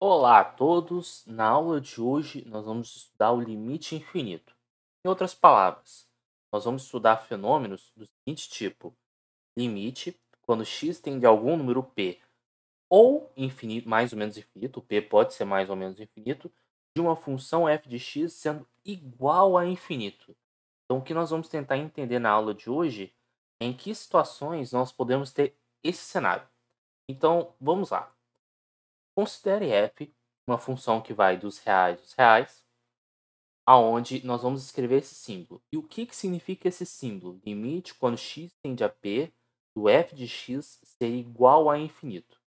Olá a todos! Na aula de hoje, nós vamos estudar o limite infinito. Em outras palavras, nós vamos estudar fenômenos do seguinte tipo: limite, quando x tende a algum número p ou infinito, mais ou menos infinito, o p pode ser mais ou menos infinito, de uma função f de x sendo igual a infinito. Então, o que nós vamos tentar entender na aula de hoje é em que situações nós podemos ter esse cenário. Então, vamos lá. Considere f uma função que vai dos reais aos reais, aonde nós vamos escrever esse símbolo. E o que significa esse símbolo? Limite quando x tende a p do f de x ser igual a infinito.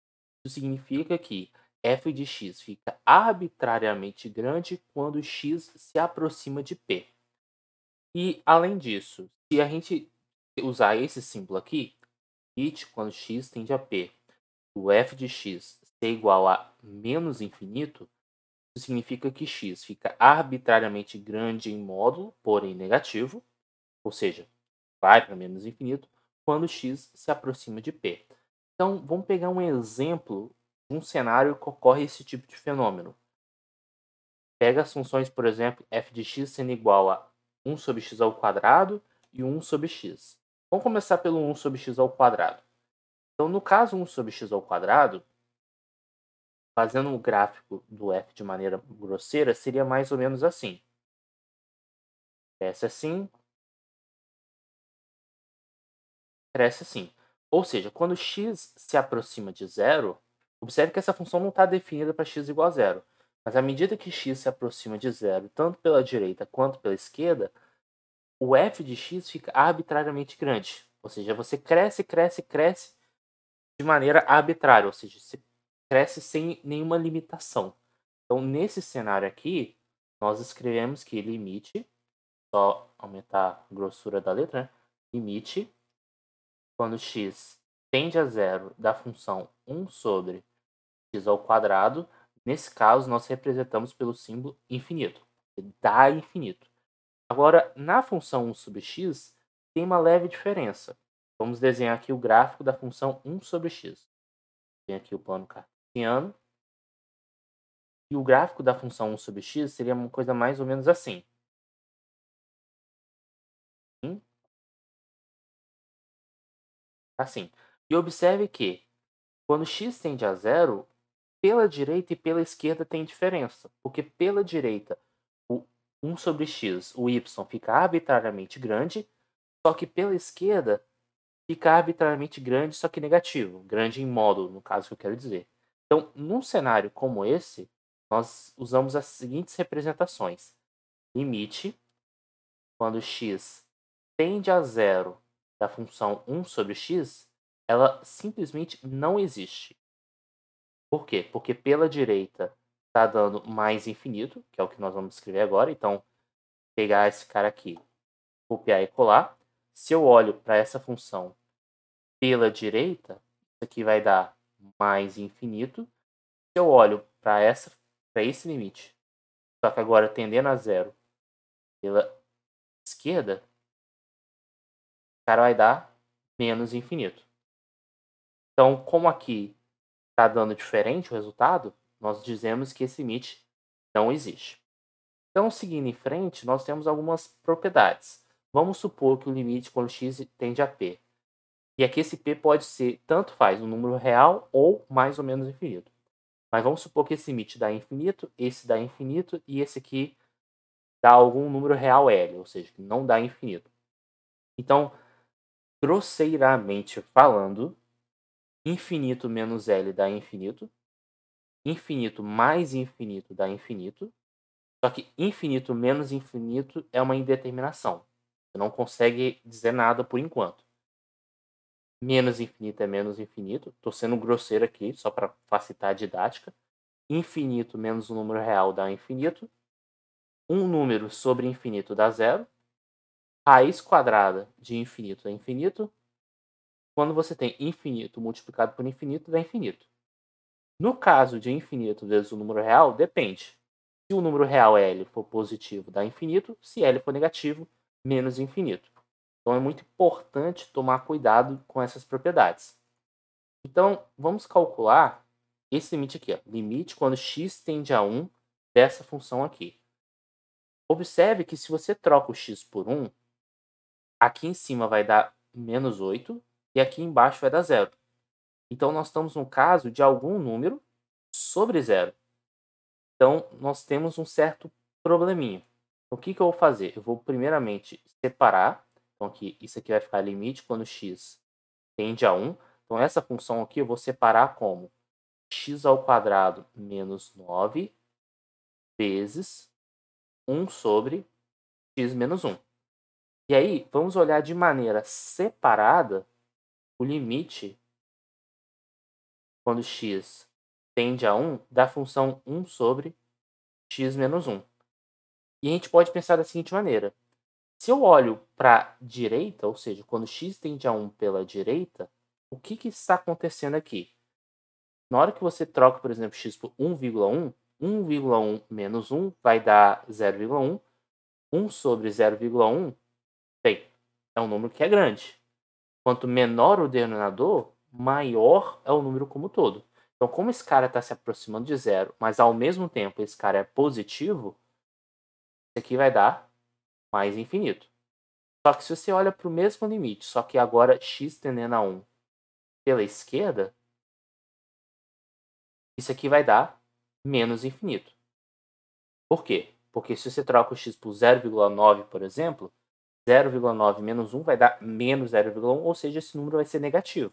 Isso significa que f de x fica arbitrariamente grande quando x se aproxima de p. E, além disso, se a gente usar esse símbolo aqui, limite quando x tende a p do f de x ser igual a menos infinito, isso significa que x fica arbitrariamente grande em módulo, porém negativo, ou seja, vai para menos infinito, quando x se aproxima de p. Então, vamos pegar um exemplo de um cenário que ocorre esse tipo de fenômeno. Pega as funções, por exemplo, f de x sendo igual a 1 sobre x ao quadrado e 1 sobre x. Vamos começar pelo 1 sobre x ao quadrado. Então, no caso 1 sobre x ao quadrado, fazendo um gráfico do f de maneira grosseira, seria mais ou menos assim. Cresce assim, cresce assim. Ou seja, quando x se aproxima de zero, observe que essa função não está definida para x igual a zero. Mas à medida que x se aproxima de zero, tanto pela direita quanto pela esquerda, o f de x fica arbitrariamente grande. Ou seja, você cresce, cresce, cresce de maneira arbitrária, ou seja, você cresce sem nenhuma limitação. Então, nesse cenário aqui, nós escrevemos que limite, só aumentar a grossura da letra, né? Limite, quando x tende a zero da função 1 sobre x ao quadrado, nesse caso nós representamos pelo símbolo infinito, que dá infinito. Agora, na função 1 sobre x, tem uma leve diferença. Vamos desenhar aqui o gráfico da função 1 sobre x. Tem aqui o plano cartesiano. E o gráfico da função 1 sobre x seria uma coisa mais ou menos assim. Assim. E observe que, quando x tende a zero, pela direita e pela esquerda tem diferença. Porque pela direita, o 1 sobre x, o y, fica arbitrariamente grande, só que pela esquerda fica arbitrariamente grande, só que negativo. Grande em módulo, no caso que eu quero dizer. Então, num cenário como esse, nós usamos as seguintes representações. Limite, quando x tende a zero da função 1 sobre x, ela simplesmente não existe. Por quê? Porque pela direita está dando mais infinito, que é o que nós vamos escrever agora. Então, pegar esse cara aqui, copiar e colar. Se eu olho para essa função pela direita, isso aqui vai dar mais infinito. Se eu olho para esse limite, só que agora tendendo a zero pela esquerda, o cara vai dar menos infinito. Então, como aqui está dando diferente o resultado, nós dizemos que esse limite não existe. Então, seguindo em frente, nós temos algumas propriedades. Vamos supor que o limite quando x tende a p. E aqui esse p pode ser, tanto faz, um número real ou mais ou menos infinito. Mas vamos supor que esse limite dá infinito, esse dá infinito e esse aqui dá algum número real L, ou seja, que não dá infinito. Então, grosseiramente falando, infinito menos L dá infinito, infinito mais infinito dá infinito, só que infinito menos infinito é uma indeterminação. Você não consegue dizer nada por enquanto. Menos infinito é menos infinito. Estou sendo grosseiro aqui, só para facilitar a didática. Infinito menos o número real dá infinito. Um número sobre infinito dá zero. Raiz quadrada de infinito é infinito. Quando você tem infinito multiplicado por infinito, dá infinito. No caso de infinito vezes o número real, depende. Se o número real L for positivo, dá infinito. Se L for negativo, menos infinito. Então é muito importante tomar cuidado com essas propriedades. Então, vamos calcular esse limite aqui, ó, limite quando x tende a 1 dessa função aqui. Observe que se você troca o x por 1, aqui em cima vai dar menos 8 e aqui embaixo vai dar 0. Então, nós estamos no caso de algum número sobre 0. Então, nós temos um certo probleminha. Então, o que eu vou fazer? Eu vou primeiramente separar. Então, aqui, isso aqui vai ficar limite quando x tende a 1. Então, essa função aqui eu vou separar como x² menos 9 vezes 1 sobre x menos 1. E aí, vamos olhar de maneira separada o limite quando x tende a 1 da função 1 sobre x menos 1. E a gente pode pensar da seguinte maneira. Se eu olho para a direita, ou seja, quando x tende a 1 pela direita, o que está acontecendo aqui? Na hora que você troca, por exemplo, x por 1,1, 1,1 menos 1 vai dar 0,1. 1 sobre 0,1, bem, é um número que é grande. Quanto menor o denominador, maior é o número como um todo. Então, como esse cara está se aproximando de zero, mas ao mesmo tempo esse cara é positivo, isso aqui vai dar mais infinito. Só que se você olha para o mesmo limite, só que agora x tendendo a 1 pela esquerda, isso aqui vai dar menos infinito. Por quê? Porque se você troca o x por 0,9, por exemplo, 0,9 menos 1 vai dar menos 0,1, ou seja, esse número vai ser negativo.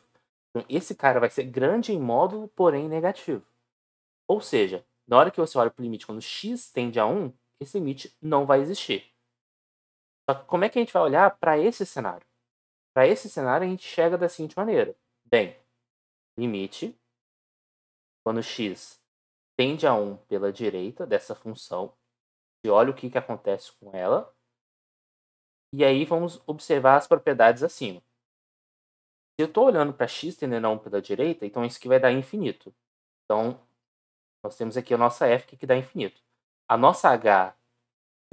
Então, esse cara vai ser grande em módulo, porém negativo. Ou seja, na hora que você olha para o limite quando x tende a 1, esse limite não vai existir. Só que como é que a gente vai olhar para esse cenário? Para esse cenário, a gente chega da seguinte maneira. Bem, limite quando x tende a 1 pela direita dessa função, e olha o que acontece com ela. E aí vamos observar as propriedades acima. Se eu estou olhando para x tendendo a 1 pela direita, então isso aqui vai dar infinito. Então, nós temos aqui a nossa f que dá infinito. A nossa h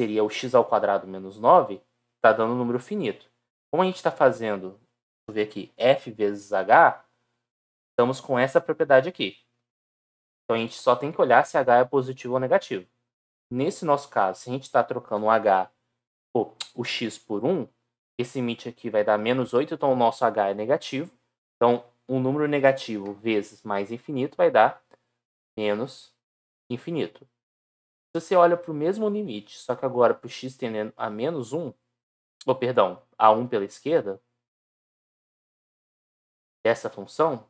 seria o x² menos 9, está dando um número finito. Como a gente está fazendo, deixa eu ver aqui, f vezes h, estamos com essa propriedade aqui. Então, a gente só tem que olhar se h é positivo ou negativo. Nesse nosso caso, se a gente está trocando o x por 1, esse limite aqui vai dar menos 8, então o nosso h é negativo. Então, um número negativo vezes mais infinito vai dar menos infinito. Se você olha para o mesmo limite, só que agora para o x tendendo a menos 1, ou perdão, a 1 pela esquerda, essa função,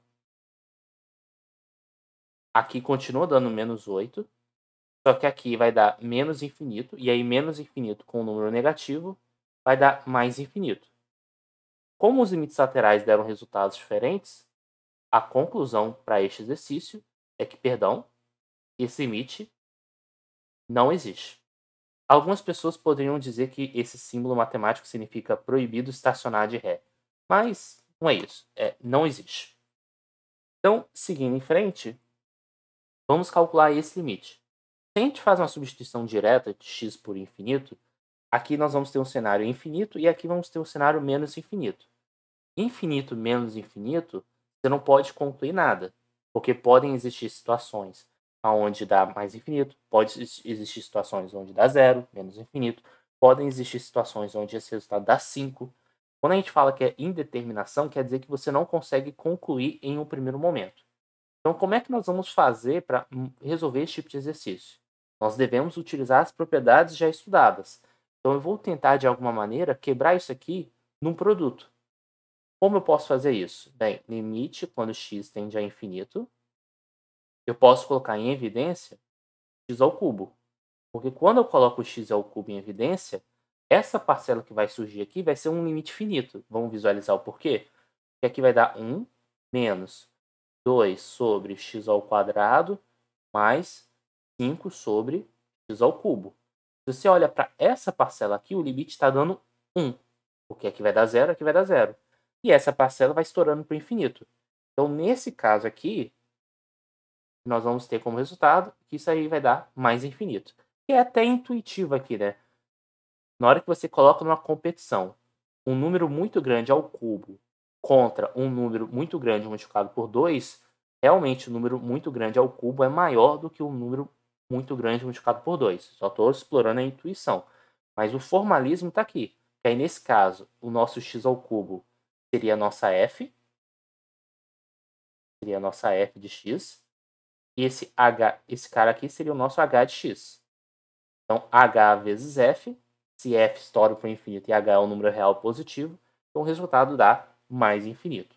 aqui continua dando menos 8, só que aqui vai dar menos infinito, e aí menos infinito com um número negativo vai dar mais infinito. Como os limites laterais deram resultados diferentes, a conclusão para este exercício é que, esse limite não existe. Algumas pessoas poderiam dizer que esse símbolo matemático significa proibido estacionar de ré, mas não é isso, não existe. Então, seguindo em frente, vamos calcular esse limite. Se a gente faz uma substituição direta de x por infinito, aqui nós vamos ter um cenário infinito e aqui vamos ter um cenário menos infinito. Infinito menos infinito, você não pode concluir nada, porque podem existir situações onde dá mais infinito, pode existir situações onde dá zero, menos infinito, podem existir situações onde esse resultado dá 5. Quando a gente fala que é indeterminação, quer dizer que você não consegue concluir em um primeiro momento. Então, como é que nós vamos fazer para resolver esse tipo de exercício? Nós devemos utilizar as propriedades já estudadas. Então, eu vou tentar, de alguma maneira, quebrar isso aqui num produto. Como eu posso fazer isso? Bem, limite quando x tende a infinito, eu posso colocar em evidência x ao cubo. Porque quando eu coloco o x ao cubo em evidência, essa parcela que vai surgir aqui vai ser um limite finito. Vamos visualizar o porquê? Porque aqui vai dar 1 menos 2 sobre x² mais 5 sobre x ao cubo. Se você olha para essa parcela aqui, o limite está dando 1. Porque aqui vai dar 0, aqui vai dar 0. E essa parcela vai estourando para o infinito. Então, nesse caso aqui, nós vamos ter como resultado que isso aí vai dar mais infinito. E é até intuitivo aqui, né? Na hora que você coloca numa competição um número muito grande ao cubo contra um número muito grande multiplicado por 2, realmente o número muito grande ao cubo é maior do que o número muito grande multiplicado por 2. Só estou explorando a intuição. Mas o formalismo está aqui. Que aí, nesse caso, o nosso x ao cubo seria a nossa f. Seria a nossa f de x. E esse cara aqui seria o nosso h de x. Então, h vezes f. Se f estoura para o infinito e h é um número real positivo, então o resultado dá mais infinito.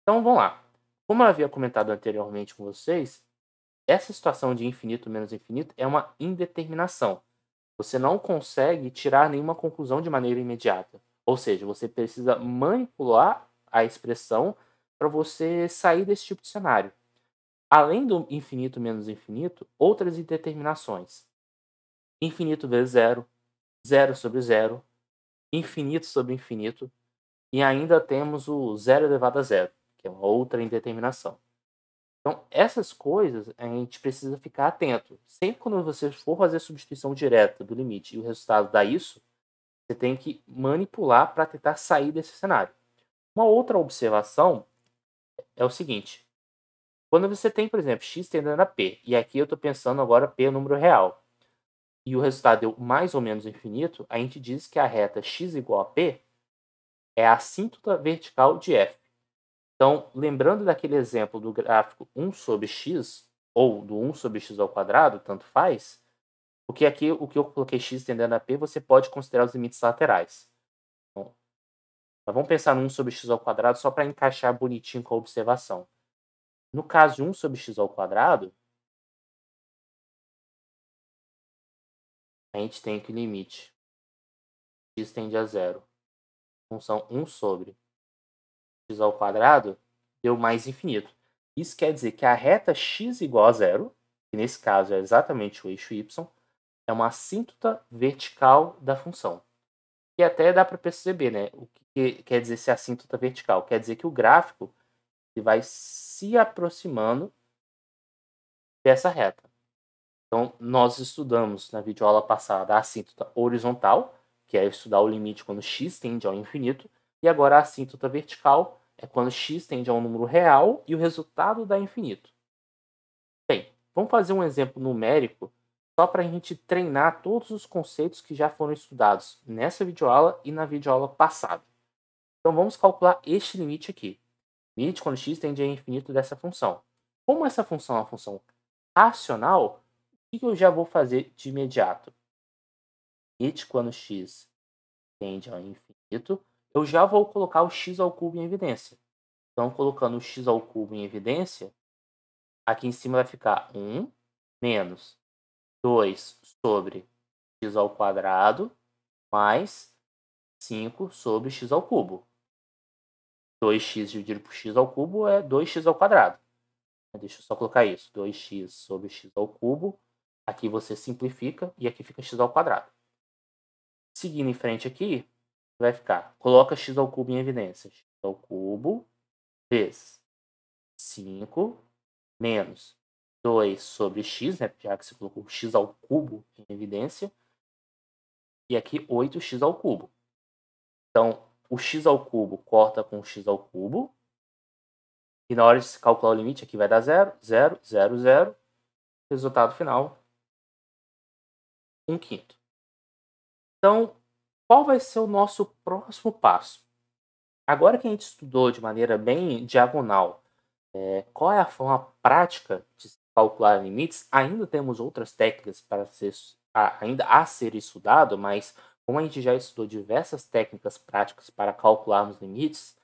Então, vamos lá. Como eu havia comentado anteriormente com vocês, essa situação de infinito menos infinito é uma indeterminação. Você não consegue tirar nenhuma conclusão de maneira imediata. Ou seja, você precisa manipular a expressão para você sair desse tipo de cenário. Além do infinito menos infinito, outras indeterminações. Infinito vezes zero, zero sobre zero, infinito sobre infinito, e ainda temos o zero elevado a zero, que é uma outra indeterminação. Então, essas coisas a gente precisa ficar atento. Sempre quando você for fazer substituição direta do limite e o resultado dá isso, você tem que manipular para tentar sair desse cenário. Uma outra observação é o seguinte. Quando você tem, por exemplo, x tendendo a p, e aqui eu estou pensando agora p é o número real, e o resultado deu mais ou menos infinito, a gente diz que a reta x igual a p é a assíntota vertical de f. Então, lembrando daquele exemplo do gráfico 1 sobre x, ou do 1 sobre x ao quadrado, tanto faz, porque aqui o que eu coloquei x tendendo a p, você pode considerar os limites laterais. Então, mas vamos pensar no 1 sobre x ao quadrado só para encaixar bonitinho com a observação. No caso de 1 sobre x ao quadrado, a gente tem que o limite x tende a zero. Função 1 sobre x ao quadrado deu mais infinito. Isso quer dizer que a reta x igual a zero, que nesse caso é exatamente o eixo y, é uma assíntota vertical da função. E até dá para perceber, né? O que quer dizer ser assíntota vertical? Quer dizer que o gráfico ele vai se aproximando dessa reta. Então, nós estudamos na videoaula passada a assíntota horizontal, que é estudar o limite quando x tende ao infinito, e agora a assíntota vertical é quando x tende a um número real e o resultado dá infinito. Bem, vamos fazer um exemplo numérico só para a gente treinar todos os conceitos que já foram estudados nessa videoaula e na videoaula passada. Então, vamos calcular este limite aqui. Limite quando x tende a infinito dessa função. Como essa função é uma função racional, o que eu já vou fazer de imediato? Limite quando x tende ao infinito, eu já vou colocar o x ao cubo em evidência. Então, colocando o x ao cubo em evidência, aqui em cima vai ficar 1 menos 2 sobre x ao quadrado mais 5 sobre x ao cubo. 2x dividido por x ao cubo é 2x ao quadrado. Deixa eu só colocar isso. 2x sobre x ao cubo. Aqui você simplifica e aqui fica x ao quadrado. Seguindo em frente aqui, vai ficar, coloca x ao cubo em evidência. X ao cubo vezes 5 menos 2 sobre x, né, já que você colocou x ao cubo em evidência. E aqui 8x ao cubo. Então, o x ao cubo corta com o x ao cubo. E na hora de se calcular o limite, aqui vai dar 0, 0, 0, 0. Resultado final, 1/5. Então, qual vai ser o nosso próximo passo? Agora que a gente estudou de maneira bem diagonal qual é a forma prática de calcular limites, ainda temos outras técnicas para ainda a ser estudado, mas como a gente já estudou diversas técnicas práticas para calcularmos limites,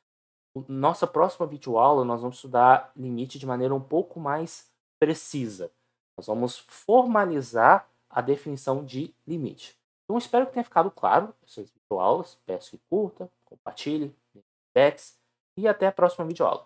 nossa próxima videoaula nós vamos estudar limite de maneira um pouco mais precisa. Nós vamos formalizar a definição de limite. Então, espero que tenha ficado claro essas videoaulas. Peço que curta, compartilhe, dê feedbacks e até a próxima videoaula.